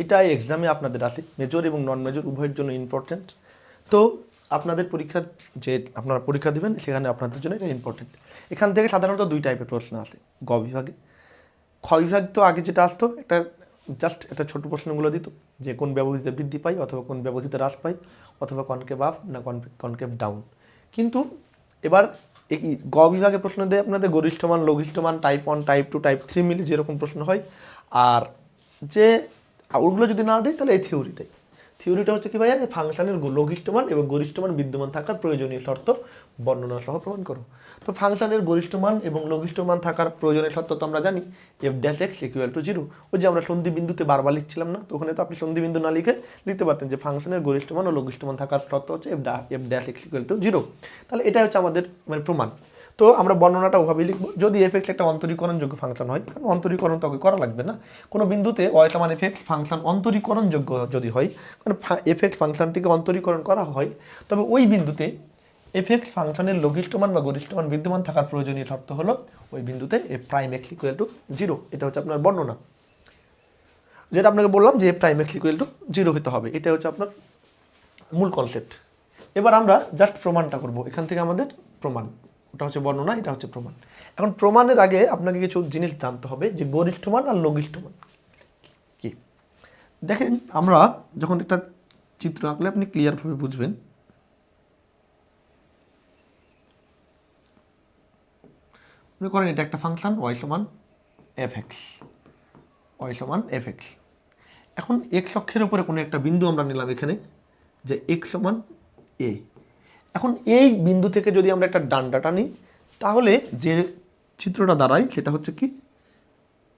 এটাই এক্সামে আপনাদের আসে, মেজর এবং নন মেজর উভয়ের জন্য ইম্পর্টেন্ট। তো আপনাদের পরীক্ষার যে আপনারা পরীক্ষা দেবেন সেখানে আপনাদের জন্য এটা ইম্পর্টেন্ট। এখান থেকে সাধারণত দুই টাইপের প্রশ্ন আসে গ বিভাগে। খ বিভাগ তো আগে যেটা আসতো একটা জাস্ট একটা ছোট প্রশ্নগুলো দিত যে কোন ব্যবধিতে বৃদ্ধি পাই অথবা কোন ব্যবধিতে হ্রাস পাই অথবা কনকেভ আপ না কনকেভ ডাউন। কিন্তু এবার গ বিভাগে প্রশ্ন দেয় আপনাদের গরিষ্ঠ মান, লঘিষ্ঠ মান, টাইপ 1, টাইপ 2, টাইপ 3 মিলে যেরকম প্রশ্ন হয়। আর যে ওগুলো যদি না দেয় তাহলে এই থিওরিতে, থিওরিটা হচ্ছে কি ভাইয়া, ফাংশনের লঘিষ্ঠ মান এবং গরিষ্ঠ মান বিদ্যমান থাকার প্রয়োজনীয় শর্ত বর্ণনা সহ প্রমাণ করো। তো ফাংশনের গরিষ্ঠ মান এবং লঘিষ্ঠ মান থাকার প্রয়োজনীয় শর্ত তো আমরা জানি, F dash x equal two 0। ওই যে আমরা সন্ধি বিন্দুতে বারবার লিখছিলাম না, তো ওখানে তো আপনি সন্ধি বিন্দু না লিখে লিখতে পারতেন যে ফাংশনের গরিষ্ঠ মান ও লঘিষ্ঠ মান থাকার শর্ত হচ্ছে F dash x equal two 0। তাহলে এটা হচ্ছে আমাদের মানে প্রমাণ। তো আমরা বর্ণনাটা ওভাবেই লিখবো, যদি এফ এক্স একটা অন্তরীকরণযোগ্য ফাংশন হয়, কারণ অন্তরীকরণ তো করা লাগবে না কোনো বিন্দুতে, ওয়াই সমান এফ এক্স ফাংশন অন্তরীকরণযোগ্য যদি হয়, মানে এফ এক্স ফাংশনটিকে অন্তরীকরণ করা হয়, তবে ওই বিন্দুতে এফ এক্স ফাংশনের লঘিষ্ঠ মান বা গরিষ্ঠ মান বিদ্যমান থাকার প্রয়োজনীয় শর্ত হলো ওই বিন্দুতে F prime x equal two 0। এটা হচ্ছে আপনার বর্ণনা, যেটা আপনাকে বললাম যে F prime x equal two 0 হতে হবে। এটা হচ্ছে আপনার মূল কনসেপ্ট। এবার আমরা জাস্ট প্রমাণটা করব, এখান থেকে আমাদের প্রমাণ, ওটা হচ্ছে বর্ণনা, এটা হচ্ছে প্রমাণ। এখন প্রমাণের আগে আপনাকে কিছু জিনিস জানতে হবে যে গরিষ্ঠ মান আর লঘিষ্ঠ মান কি। দেখেন আমরা যখন একটা চিত্র আঁকলে আপনি ক্লিয়ারভাবে বুঝবেন। মনে করেন এটা একটা ফাংশন ওয়াই সমান এফ এক্স, ওয়াই সমান এফ এক্স। এখন এক্স অক্ষের উপরে কোনো একটা বিন্দু আমরা নিলাম এখানে, যে এক্স সমান এ। এখন এই বিন্দু থেকে যদি আমরা একটা ডান্ডাটা নিই, তাহলে যে চিত্রটা দাঁড়ায় সেটা হচ্ছে কি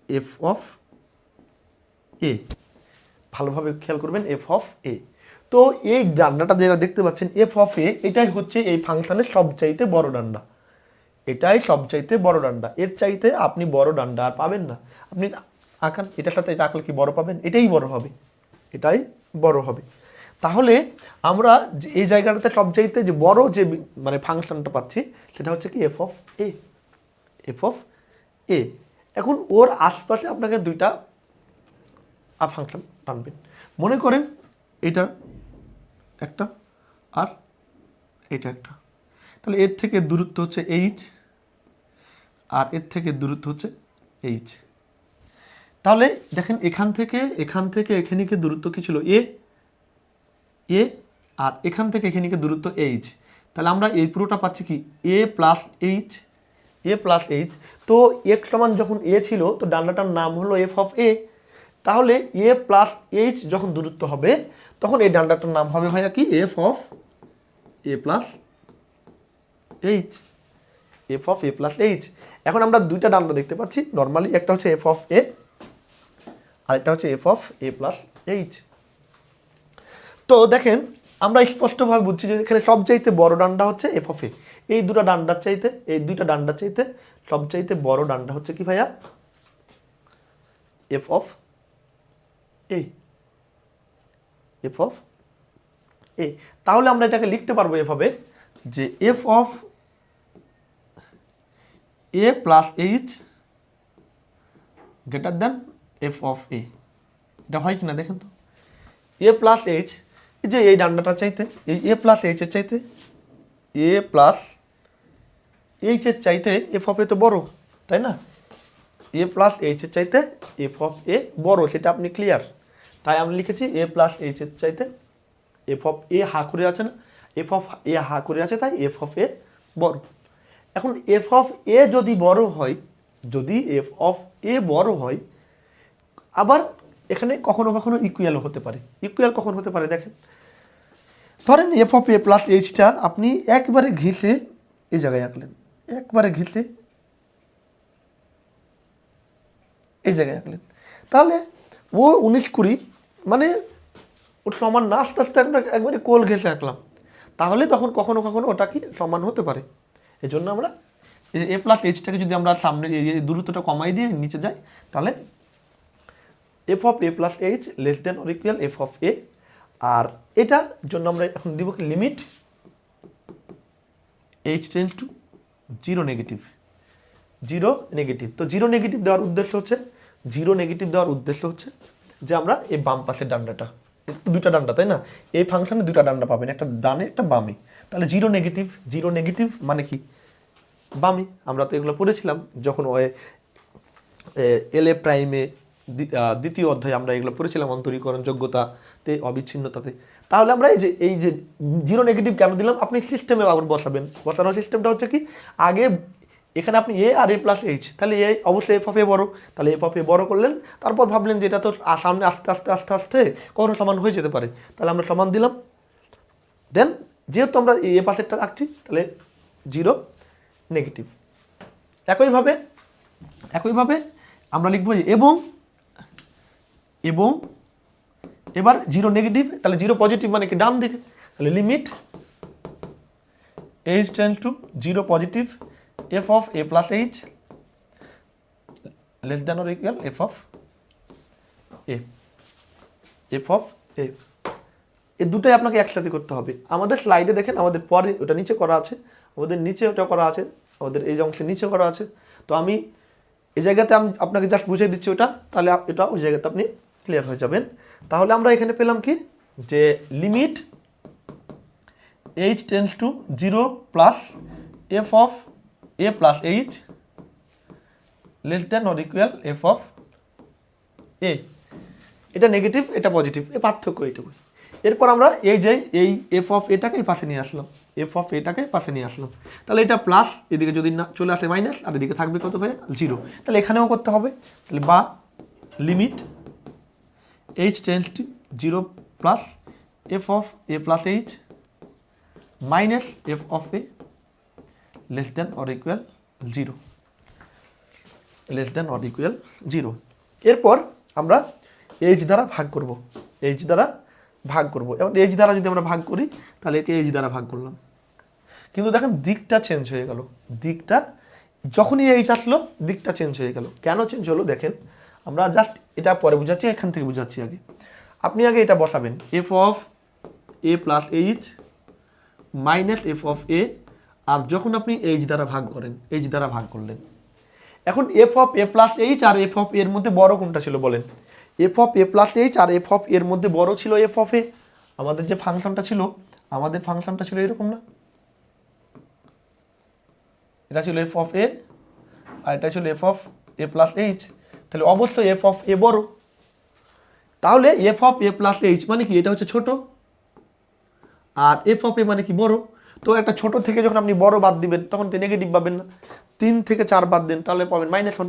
এফ অফ এ। ভালোভাবে খেয়াল করবেন, এফ অফ এ। তো এই ডান্ডাটা যেটা দেখতে পাচ্ছেন এফ অফ এ, এটাই হচ্ছে এই ফাংশনের সবচাইতে বড় ডান্ডা। এটাই সবচাইতে বড় ডান্ডা, এর চাইতে আপনি বড় ডান্ডা আর পাবেন না। আপনি আঁকান এটার সাথে এটা আঁকলে কি বড় পাবেন? এটাই বড় হবে, এটাই বড় হবে। তাহলে আমরা যে এই জায়গাটাতে সবচাইতে যে বড় যে মানে ফাংশনটা পাচ্ছি সেটা হচ্ছে কি f of a, f of a. এখন ওর আশপাশে আপনাকে দুইটা ফাংশন টানবেন। মনে করেন এটা একটা আর এটা একটা, তাহলে এর থেকে দূরত্ব হচ্ছে এইচ আর এর থেকে দূরত্ব হচ্ছে এইচ। তাহলে দেখেন এখান থেকে এখানে দূরত্ব কি ছিল এ, এ, আর এখান থেকে এখানে দূরত্ব এইচ। তাহলে আমরা এই পুরোটা পাচ্ছি কি এ প্লাস এইচ, এ প্লাস এইচ। তো এক্স সমান যখন এ ছিল তো ডান্ডাটার নাম হলো এফ অফ এ। তাহলে এ প্লাস এইচ যখন দূরত্ব হবে তখন এই ডান্ডাটার নাম হবে ভাইয়া কি f of a plus H, F of a plus H. এখন আমরা দুইটা ডান্ডা দেখতে পাচ্ছি নর্মালি, একটা হচ্ছে এফ অফ এ আর একটা হচ্ছে F of a plus H. তো দেখেন আমরা স্পষ্টভাবে বুঝছি যে এখানে সবচাইতে বড় ডান্ডা হচ্ছে এফ অফ এ। এই দুটো ডান্ডার চাইতে, এই দুইটা ডান্ডার চাইতে সবচাইতে বড় ডান্ডা হচ্ছে কি ভাইয়া f of a, f of a. তাহলে আমরা এটাকে লিখতে পারবো এভাবে যে f of a plus h greater than f of a. এটা হয় কিনা দেখেন তো, এ প্লাস এইচ, যে এই ডান্ডাটা চাইতে এই এ প্লাস এইচের চাইতে, এ প্লাস এইচের চাইতে এফ অফ এ তো বড়, তাই না? এ প্লাস এইচের চাইতে এফ অফ এ বড়, সেটা আপনি ক্লিয়ার। তাই আমি লিখেছি এ প্লাস এইচের চাইতে এফ অফ এ হা করে আছে না, এফ অফ এ হা করে আছে, তাই এফ অফ এ বড়। এখন এফ অফ এ যদি বড় হয়, যদি এফ অফ এ বড় হয়, আবার এখানে কখনো কখনো ইকুয়ালও হতে পারে। ইকুয়াল কখন হতে পারে দেখেন, ধরেন এফ অফ এ প্লাস এইচটা আপনি একবারে ঘেঁষে এই জায়গায় আঁকলেন, একবারে ঘেঁষে এই জায়গায় আঁকলেন, তাহলে ও 19-20 মানে ওটা সমান না, আস্তে আস্তে আমরা একবারে কোল ঘেঁষে আঁকলাম, তাহলে তখন কখনো কখনো ওটা কি সমান হতে পারে। এই জন্য আমরা এ প্লাস এইচটাকে যদি আমরা সামনে এই দূরত্বটা কমাই দিয়ে নিচে যাই, তাহলে f of a plus h less than or equal f of a. আর এটার জন্য আমরা এখন দিব কি limit h tends to 0 negative, 0 negative. তো 0 নেগেটিভ দেওয়ার উদ্দেশ্য হচ্ছে, 0 নেগেটিভ দেওয়ার উদ্দেশ্য হচ্ছে যে আমরা এই বাম পাশের ডান্ডাটা, দুইটা ডান্ডা তাই না, এই ফাংশনে দুইটা ডান্ডা পাবেন, একটা ডানে একটা বামে। তাহলে জিরো নেগেটিভ মানে কি বামে। আমরা তো এগুলো পড়েছিলাম যখন এল এ প্রাইমে দ্বিতীয় অধ্যায়ে আমরা এগুলো পড়েছিলাম অন্তরীকরণ যোগ্যতাতে অবিচ্ছিন্নতাতে। তাহলে আমরা এই যে জিরো নেগেটিভ কেন দিলাম, আপনি সিস্টেমে আবার বসানোর সিস্টেমটা হচ্ছে কি, আগে এখানে আপনি এ আর এ প্লাস এইচ, তাহলে এ অবশ্যই এফ অফ এ বড়, তাহলে এফ অফ এ বড় করলেন, তারপর ভাবলেন যে এটা তো সামনে আস্তে আস্তে আস্তে আস্তে কখনো সমান হয়ে যেতে পারে, তাহলে আমরা সমান দিলাম। দেন যেহেতু আমরা এ পাশেরটা রাখছি তাহলে জিরো নেগেটিভ। একইভাবে আমরা লিখবো যে এবং এবার জিরো নেগেটিভ, তাহলে জিরো পজিটিভ মানে কি ডান দিকে, তাহলে limit h tends to zero positive f of a plus h less than or equal f of a. এই দুটোই আপনাকে একসাথে করতে হবে। আমাদের স্লাইডে দেখেন, আমাদের পরে ওটা নিচে করা আছে, আমাদের নিচে ওটা করা আছে, আমাদের এই অংশের নিচে করা আছে। তো আমি এই জায়গাতে আমি আপনাকে জাস্ট বুঝিয়ে দিচ্ছি ওটা, তাহলে এটা ওই জায়গাতে আপনি ক্লিয়ার হয়ে যাবেন। তাহলে আমরা এখানে পেলাম কি, যে limit h tends to zero plus f of a plus h less than or equal f of a. এটা নেগেটিভ, এটা পজিটিভ, এ পার্থক্য এইটুকু। এরপর আমরা এই এফ অফ এটাকে পাশে নিয়ে আসলাম, তাহলে এটা প্লাস, এদিকে যদি না চলে আসে মাইনাস, আর এদিকে থাকবে কত ভাই জিরো। তাহলে এখানেও করতে হবে, তাহলে বা limit h tends to zero plus f of a plus h minus f of A less than or equal zero. এরপর আমরা এইচ দ্বারা ভাগ করব, এবং এইচ দ্বারা যদি আমরা ভাগ করি তাহলে একে এইচ দ্বারা ভাগ করলাম, কিন্তু দেখেন দিকটা চেঞ্জ হয়ে গেল, যখনই এইচ আসলো দিকটা চেঞ্জ হয়ে গেল। কেন চেঞ্জ হলো দেখেন, আমরা জাস্ট এটা পরে বুঝাচ্ছি, এখান থেকে বুঝাচ্ছি আগে। আপনি আগে এটা বসাবেন, f of a plus h minus f of a, আর যখন আপনি এইচ দ্বারা ভাগ করলেন, এখন f of a plus h আর এফ অফ এর মধ্যে বড় কোনটা ছিল বলেন? F of a plus h আর এফ অফ এর মধ্যে বড় ছিল এফ অফ এ। আমাদের যে ফাংশনটা ছিল এরকম না, এটা ছিল এফ অফ এ আর এটা ছিল F of a plus H, তাহলে অবশ্যই এফ অফ এ বড়। তাহলে f of a plus H মানে কি, এটা হচ্ছে ছোট, আর এফ অফ এ মানে কি বড়। তো একটা ছোট থেকে যখন আপনি বড় বাদ দিবেন তখন তো নেগেটিভ পাবেন না। 3 থেকে 4 বাদ দেন তাহলে পাবেন -1,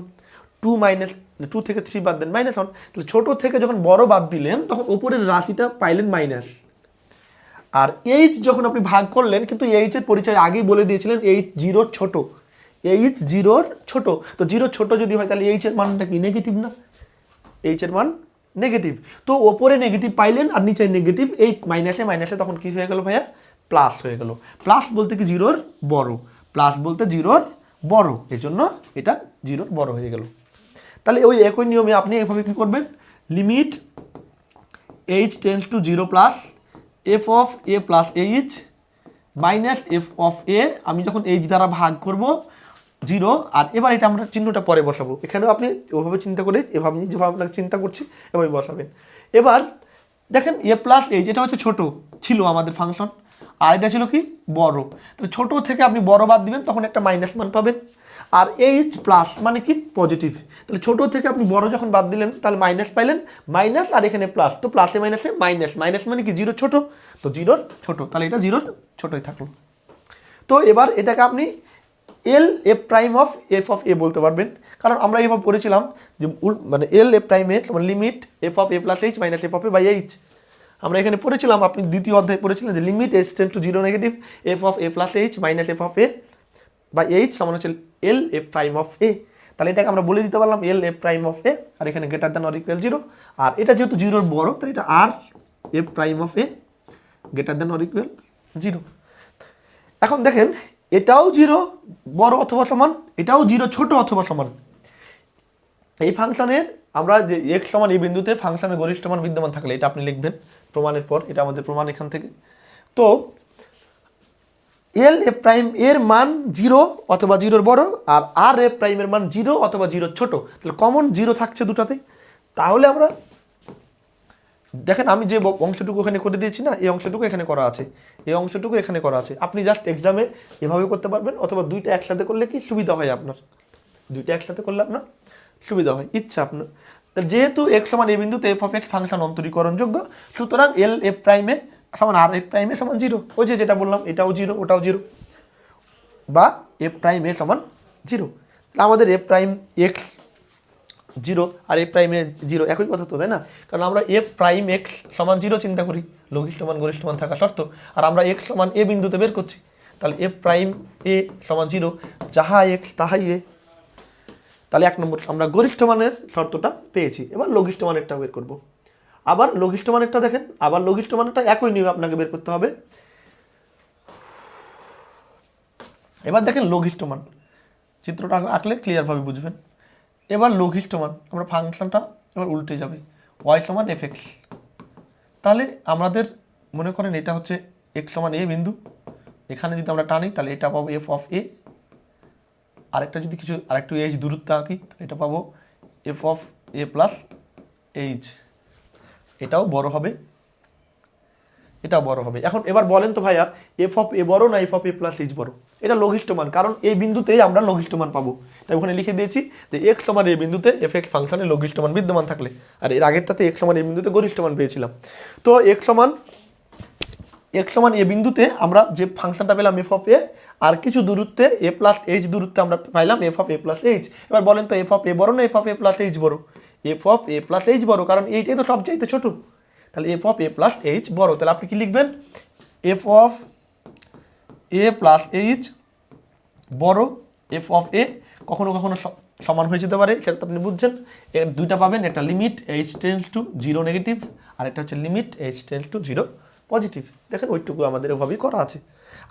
2 থেকে 3 বাদ দেন -1। তাহলে ছোট থেকে যখন বড় বাদ দিলেন তখন উপরের রাশিটা পাইলেন মাইনাস। আর এইচ যখন আপনি ভাগ করলেন, কিন্তু এইচ এর পরিচয় আগেই বলে দিয়েছিলেন, এইচ জিরোর ছোট, তো জিরো ছোট যদি হয় তাহলে এইচ এর মানটা কি নেগেটিভ না, এইচ এর মান নেগেটিভ। তো ওপরে নেগেটিভ পাইলেন আর নিচে নেগেটিভ, এই মাইনাসে তখন কি হয়ে গেল ভাইয়া, প্লাস হয়ে গেল। প্লাস বলতে কি জিরোর বড়, এই জন্য এটা জিরোর বড় হয়ে গেল। তাহলে ওই একই নিয়মে আপনি এভাবে কি করবেন, limit h tends to zero plus f of a plus h minus f of a, আমি যখন এইচ দ্বারা ভাগ করব জিরো, আর এবার এটা আমরা চিহ্নটা পরে বসাবো। এখানেও আপনি ওভাবে চিন্তা করে, যেভাবে আপনাকে চিন্তা করছি এভাবে বসাবেন। এবার দেখেন এ প্লাস এইচ, এটা হচ্ছে ছোট ছিল আমাদের ফাংশন, আর এটা ছিল কি বড়। তো ছোট থেকে আপনি বড় বাদ দিবেন তখন একটা মাইনাস মান পাবেন, আর এইচ প্লাস মানে কি পজিটিভ। তাহলে ছোট থেকে আপনি বড় যখন বাদ দিলেন তাহলে মাইনাস পাইলেন, মাইনাস আর এখানে প্লাস, তো প্লাসে মাইনাসে মাইনাস মানে কি জিরো ছোট, তো জিরোর ছোট, তাহলে এটা জিরোর ছোটই থাকলো। তো এবার এটাকে আপনি L f prime of f of a বলতে পারবেন, কারণ আমরা এভাবে পড়েছিলাম যে মানে L f prime a limit f of a plus h minus f of a by h. আমরা এখানে পড়েছিলাম, আপনি দ্বিতীয় অধ্যায়ে পড়েছিলেন যে limit h tends to zero negative f of a plus h minus f of a by h সমান হচ্ছে L f prime of a. তাহলে এটাকে আমরা বলে দিতে পারলাম L f prime of a, আর এখানে greater than or equal zero, আর এটা যেহেতু জিরোর বড় তাহলে এটা আর f prime of a greater than or equal zero. এখন দেখেন এটাও জিরো বড় অথবা সমান, এটাও জিরো ছোট অথবা সমান। এই ফাংশনের আমরা যে এক্স সমান এই বিন্দুতে ফাংশনের গরিষ্ঠ মান বিদ্যমান থাকলে এটা আপনি লিখবেন প্রমাণের পর, এটা আমাদের প্রমাণ এখান থেকে। তো এল এফ প্রাইম এর মান জিরো অথবা জিরোর বড়, আর আর এফ প্রাইমের মান জিরো অথবা জিরোর ছোট, তাহলে কমন জিরো থাকছে দুটাতেই। তাহলে আমরা দেখেন আমি যে অংশটুকু এখানে করে দিয়েছি না, এই অংশটুকু এখানে করা আছে, এই অংশটুকু এখানে করা আছে। আপনি জাস্ট এক্সামে এভাবে করতে পারবেন, অথবা দুইটা একসাথে করলে কি সুবিধা হয় আপনার, দুইটা একসাথে করলে আপনার সুবিধা হয়, ইচ্ছা আপনার। যেহেতু এক্স সমান এ বিন্দুতে এফ অফ এক্স ফাংশন অন্তরীকরণযোগ্য, সুতরাং এল এফ প্রাইমে সমান আর এফ প্রাইমে সমান 0। ওই যে যেটা বললাম, এটাও 0 ওটাও 0, বা এফ প্রাইম এ সমান 0। আমাদের এফ প্রাইম এক্স 0 আর এফ প্রাইম এ 0 একই কথা তো, তাই না? কারণ আমরা এফ প্রাইম এক্স সমান 0 চিন্তা করি, লঘিষ্ঠ মান গরিষ্ঠ মান থাকা শর্ত, আর আমরা এক্স সমান এ বিন্দুতে বের করছি। তাহলে এফ প্রাইম এ সমান 0, যাহা এক্স তাহাই এ। তাহলে 1 নম্বর আমরা গরিষ্ঠ মানের শর্তটা পেয়েছি। এবার লঘিষ্ঠ মানেরটা বের করব। আবার লঘিষ্ঠ মানেরটা দেখেন, আবার লঘিষ্ঠ মানেরটা একই নিয়মে আপনাকে বের করতে হবে। এবার দেখেন লঘিষ্ঠ মান, চিত্রটা আঁকলে ক্লিয়ারভাবে বুঝবেন। এবার লঘিষ্ঠ মান, আমরা ফাংশনটা এবার উল্টে যাবে, ওয়াই সমান এফ এক্স। তাহলে আমাদের মনে করেন এটা হচ্ছে এক্স সমান এ বিন্দু, এখানে যদি আমরা টানি তাহলে এটা পাবো এফ অফ এ, আরেকটা যদি কিছু আরেকটু এইচ দূরত্ব আঁকি এটা পাবো F of a plus H. এটাও বড় হবে, এটাও বড় হবে। এখন এবার বলেন তো ভাইয়া, এফ অফ এ বড় না f of a plus h বড়? এটা লঘিষ্ঠ মান, কারণ এই বিন্দুতেই আমরা লঘিষ্ঠ মান পাবো। তাই ওখানে লিখে দিয়েছি যে এক্স সমান এই বিন্দুতে এফ এক্স ফাংশনে লঘিষ্ঠ মান বিদ্যমান থাকলে, আর এর আগেরটাতে এক্স সমান এই বিন্দুতে গরিষ্ঠ মান পেয়েছিলাম। তো এক্স সমান এ বিন্দুতে আমরা যে ফাংশনটা পেলাম এফ অফ এ, আর কিছু দূরত্বে এ প্লাস এইচ দূরত্বে আমরা পাইলাম f of a plus h. এবার বলেন তো এফ অফ এ বড় না f of a plus h বড়? F of a plus h বড়, কারণ এইটাই তো সবচাইতে ছোট। তাহলে f of a plus h বড়, তাহলে আপনি কি লিখবেন? F of a plus h বড় এফ অফ এ। কখনো কখনো সমান হয়ে যেতে পারে, সেটা তো আপনি বুঝছেন। এর দুইটা পাবেন, একটা limit h tends to 0 negative, আর একটা হচ্ছে limit h tends to 0 positive. দেখেন ওইটুকু আমাদের ওভাবেই করা আছে।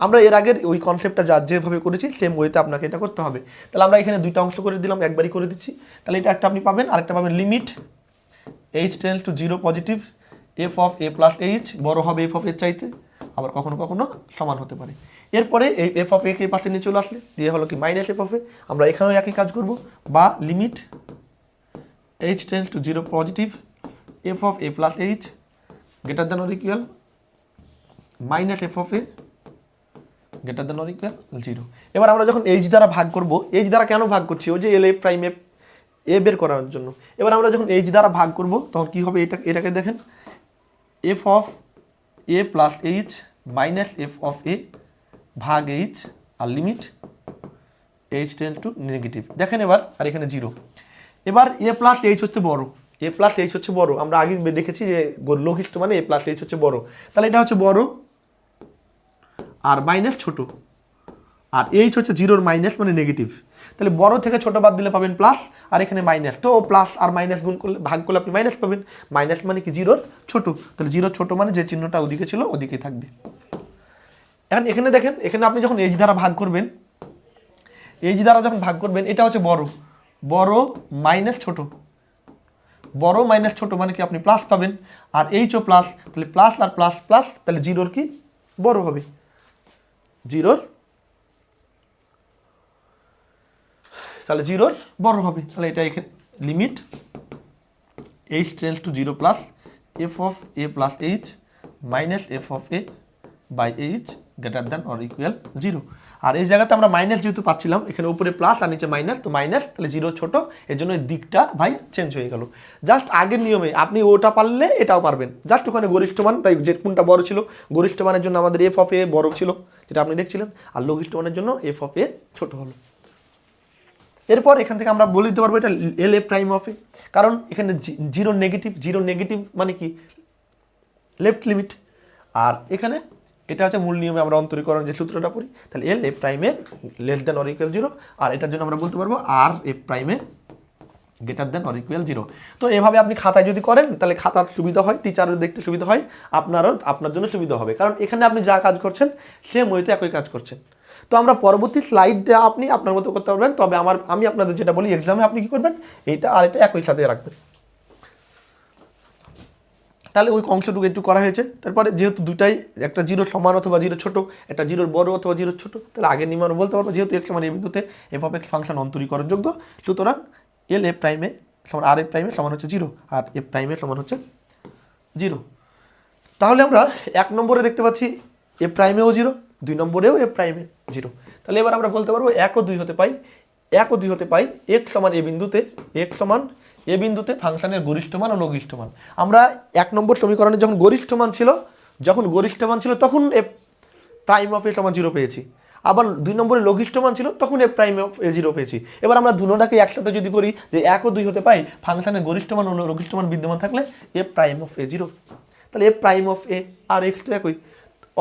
আমরা এর আগের ওই কনসেপ্টটা যেভাবে করেছি সেম ওয়েতে আপনাকে এটা করতে হবে। তাহলে আমরা এখানে দুইটা অংশ করে দিলাম, একবারই করে দিচ্ছি। তাহলে এটা একটা আপনি পাবেন, আরেকটা পাবেন limit h tends to 0 positive, f of a plus h বড় হবে এফ অফ এর চাইতে, আবার কখনো কখনো সমান হতে পারে। এরপরে এই এফ অফ এ কে পাশে নিয়ে চলে আসলে দিয়ে হলো কি মাইনাস এফ অফ এ। আমরা এখানেও একই কাজ করব, বা limit h tends to 0 positive, f of a plus h greater than or equal minus f of a greater than or equal 0। এবার আমরা যখন এইচ দ্বারা ভাগ করব, এইচ দ্বারা কেন ভাগ করছি? ওই যে এল এফ প্রাইম এফ এ বের করার জন্য। এবার আমরা যখন এইচ দ্বারা ভাগ করব তখন কি হবে? এটাকে দেখেন, f of a plus h minus f of a ভাগ এইচ, আর limit h tends to negative. দেখেন এবার, আর এখানে 0। এবার এ প্লাস এইচ হচ্ছে বড়, এ প্লাস এইচ হচ্ছে বড়। আমরা আগে দেখেছি যে লঘিষ্ঠ মানে এ প্লাস এইচ হচ্ছে বড়, তাহলে এটা হচ্ছে বড় আর মাইনাস ছোট, আর এইচ হচ্ছে 0 মাইনাস মানে নেগেটিভ। তাহলে বড় থেকে ছোট বাদ দিলে পাবেন প্লাস, আর এখানে মাইনাস। তো প্লাস আর মাইনাস গুণ করলে ভাগ করলে আপনি মাইনাস পাবেন। মাইনাস মানে কি? 0 ছোট। তাহলে 0 ছোট মানে যে চিহ্নটা ওদিকে ছিল ওদিকেই থাকবে। এখন এখানে দেখেন, এখানে আপনি যখন এইচ দ্বারা ভাগ করবেন, এইচ দ্বারা যখন ভাগ করবেন, এটা হচ্ছে বড়, বড় মাইনাস ছোট, বড় মাইনাস ছোট মানে কি? আপনি প্লাস পাবেন। আর এইচও প্লাস, তাহলে প্লাস আর প্লাস প্লাস, তাহলে 0 কি বড় হবে, 0 তাহলে 0 বড় হবে। তাহলে এটা এখানে limit h tends to 0 plus f of a plus h minus f of a by h greater than or equal 0। আর এই জায়গাতে আমরা মাইনাস যেহেতু পাচ্ছিলাম, এখানে উপরে প্লাস আর নিচে মাইনাস, তো মাইনাস, তাহলে 0 ছোট, এর জন্য দিকটা ভাই চেঞ্জ হয়ে গেল। জাস্ট আগের নিয়মে আপনি ওটা পারলে এটাও পারবেন। জাস্ট ওখানে গরিষ্ঠ মান, তাই যে কোনটা বড় ছিল, গরিষ্ঠ মানের জন্য আমাদের এফ অফ এ বড় ছিল যেটা আপনি দেখছিলেন, আর লঘিষ্ঠ মানের জন্য এফ অফ এ ছোট হলো। এরপর এখান থেকে আমরা বলে দিতে পারবো এটা এল এ প্রাইম অফ এ, কারণ এখানে 0 নেগেটিভ, 0 নেগেটিভ মানে কি? Left limit. আর এখানে এটা হচ্ছে মূল নিয়মে আমরা অন্তরীকরণ যে সূত্রটা পড়ি, তাহলে এল এফ প্রাইমে লেস দেন অর ইকুয়াল 0, আর এটার জন্য আমরা বলতে পারবো আর এফ প্রাইমে গ্রেটার দেন অর ইকুয়াল 0। তো এভাবে আপনি খাতায় যদি করেন তাহলে খাতার সুবিধা হয়, টিচারের দেখতে সুবিধা হয়, আপনার জন্য সুবিধা হবে, কারণ এখানে আপনি যা কাজ করছেন সেম ওয়েতে একই কাজ করছেন। তো আমরা পরবর্তী স্লাইডটা আপনি আপনার মতো করতে পারবেন, তবে আমি আপনাদের যেটা বলি, এক্সামে আপনি কি করবেন, এইটা আর এটা একই সাথে রাখবেন। তাহলে ওই অংশটুকু একটু করা হয়েছে। তারপরে যেহেতু দুটাই, একটা 0 সমান অথবা 0 ছোট, একটা 0 বড় অথবা 0 ছোট, তাহলে আগের নিয়ম আমরা বলতে পারবো যেহেতু এক্স সমান এই বিন্দুতে এফ অফ এক্স ফাংশন অন্তরীকরণযোগ্য, সুতরাং এল এফ প্রাইমে সমান আর এফ প্রাইমে সমান হচ্ছে 0, আর এফ প্রাইমে সমান হচ্ছে জিরো। তাহলে আমরা 1 নম্বরে দেখতে পাচ্ছি এ প্রাইমেও জিরো, 2 নম্বরেও এ প্রাইমে জিরো। তাহলে এবার আমরা বলতে পারবো 1 ও 2 হতে পাই, 1 ও 2 হতে পাই x সমান এ বিন্দুতে, x সমান এ বিন্দুতে ফাংশনের গরিষ্ঠ মান ও লঘিষ্ঠ মান। আমরা 1 নম্বর সমীকরণে যখন গরিষ্ঠ মান ছিল তখন এ প্রাইম অফ এ সমান জিরো পেয়েছি। আবার 2 নম্বরে লঘিষ্ঠ মান ছিল তখন এ প্রাইম অফ এ জিরো পেয়েছি। এবার আমরা দুটোটাকে একসাথে যদি করি যে 1 ও 2 হতে পাই ফাংশনের গরিষ্ঠ মান ও লঘিষ্ঠ মান বিদ্যমান থাকলে এ প্রাইম অফ এ জিরো। তাহলে এ প্রাইম অফ এ আর এক্স তো একই,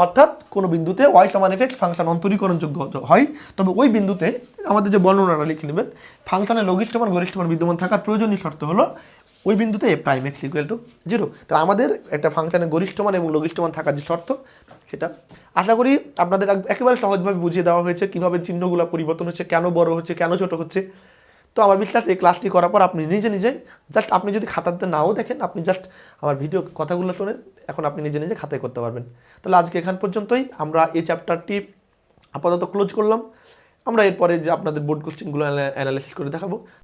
অর্থাৎ কোনো বিন্দুতে ওয়াই সমান এফ এক্স ফাংশন অন্তরীকরণযোগ্য হয়, তবে ওই বিন্দুতে আমাদের যে বর্ণনাটা লিখে নেবেন ফাংশনের লঘিষ্ঠ মান গরিষ্ঠ মান বিদ্যমান থাকার প্রয়োজনীয় শর্ত হলো ওই বিন্দুতে a prime x equal to zero. তাহলে আমাদের একটা ফাংশনের গরিষ্ঠ মান এবং লঘিষ্ঠ মান থাকার যে শর্ত সেটা আশা করি আপনাদের একেবারে সহজভাবে বুঝিয়ে দেওয়া হয়েছে, কীভাবে চিহ্নগুলো পরিবর্তন হচ্ছে, কেন বড় হচ্ছে, কেন ছোট হচ্ছে। তো আমার বিশ্বাস এই ক্লাসটি করার পর আপনি নিজে নিজে জাস্ট, আপনি যদি খাতাতে নাও দেখেন, আপনি জাস্ট আমার ভিডিও কথাগুলো শুনেন, এখন আপনি নিজে নিজে খাতায় করতে পারবেন। তাহলে আজকে এখান পর্যন্তই, আমরা এই চ্যাপ্টারটি আপাতত ক্লোজ করলাম। আমরা এরপরে যে আপনাদের বোর্ড কোশ্চেনগুলো অ্যানালাইসিস করে দেখাবো।